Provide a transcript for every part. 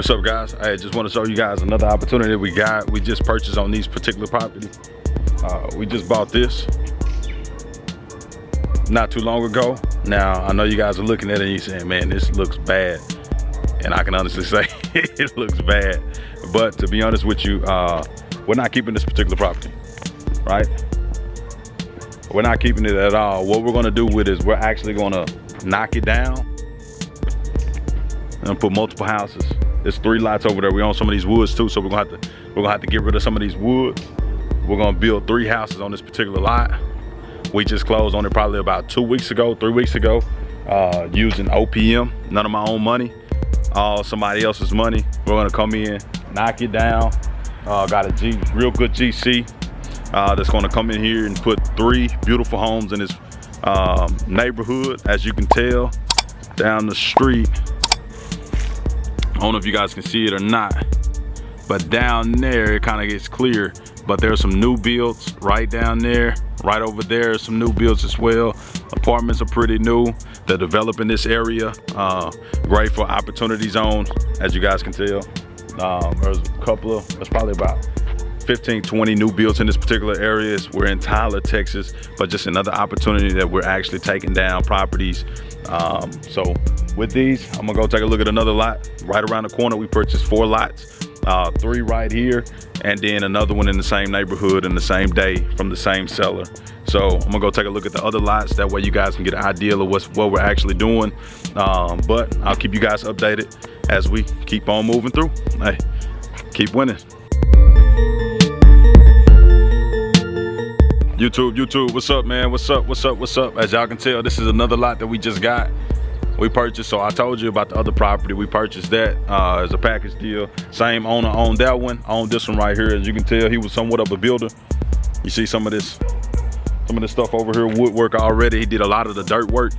What's up, guys? I just want to show you guys another opportunity we got. We just purchased on these particular property. We just bought this not too long ago. Now I know you guys are looking at it and you're saying, man, this looks bad, and I can honestly say it looks bad. But to be honest with you, we're not keeping this particular property, right? We're not keeping it at all. What we're going to do with it is we're actually going to knock it down and put multiple houses. There's 3 lots over there. We own some of these woods too, so we're gonna have to get rid of some of these woods. We're gonna build 3 houses on this particular lot. We just closed on it probably about 2 weeks ago, 3 weeks ago, using OPM, none of my own money, all somebody else's money. We're gonna come in, knock it down. Got a real good GC that's gonna come in here and put 3 beautiful homes in this neighborhood. As you can tell, down the street, I don't know if you guys can see it or not, but down there it kind of gets clear, but there's some new builds right down there. Right over there, some new builds as well. Apartments are pretty new. They're developing this area. Great for opportunity zone, as you guys can tell. There's probably about 15, 20 new builds in this particular area. We're in Tyler, Texas, but just another opportunity that we're actually taking down properties. So with these, I'm gonna go take a look at another lot right around the corner. We purchased 4 lots, 3 right here, and then another one in the same neighborhood in the same day from the same seller. So I'm gonna go take a look at the other lots. That way you guys can get an idea of what we're actually doing. But I'll keep you guys updated as we keep on moving through. Hey, keep winning. YouTube, what's up, man? What's up? As y'all can tell, this is another lot that we just got. We purchased, so I told you about the other property. We purchased that as a package deal. Same owner owned that one, owned this one right here. As you can tell, he was somewhat of a builder. You see some of this stuff over here, woodwork already. He did a lot of the dirt work.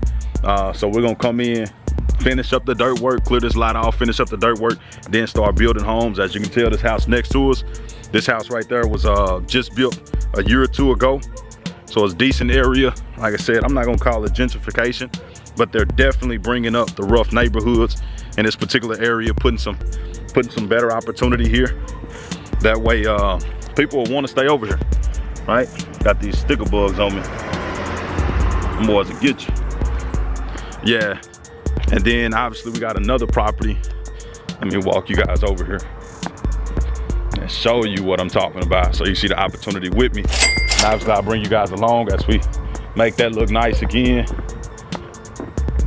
So we're gonna come in, finish up the dirt work, clear this lot off, finish up the dirt work, then start building homes. As you can tell, this house next to us, this house right there was just built a year or 2 ago. So it's a decent area. Like I said, I'm not gonna call it gentrification, but they're definitely bringing up the rough neighborhoods in this particular area, putting some better opportunity here. That way people will want to stay over here, right? Got these sticker bugs on me. Them boys will get you. Yeah, and then obviously we got another property. Let me walk you guys over here and show you what I'm talking about, so you see the opportunity with me. And obviously I'll bring you guys along as we make that look nice again.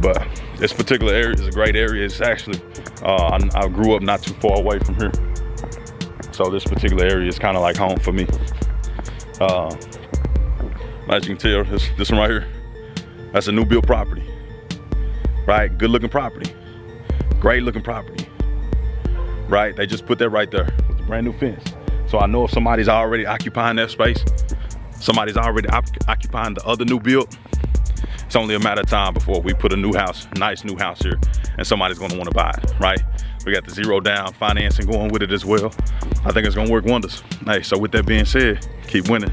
But this particular area is a great area. It's actually, I grew up not too far away from here. So this particular area is kind of like home for me. As you can tell, this one right here, that's a new built property, right? Good looking property, great looking property, right? They just put that right there with the brand new fence. So I know if somebody's already occupying that space, somebody's already occupying the other new build, it's only a matter of time before we put a new house, nice new house here, and somebody's gonna wanna buy it, right? We got the 0 down financing going with it as well. I think it's gonna work wonders. Hey, so with that being said, keep winning.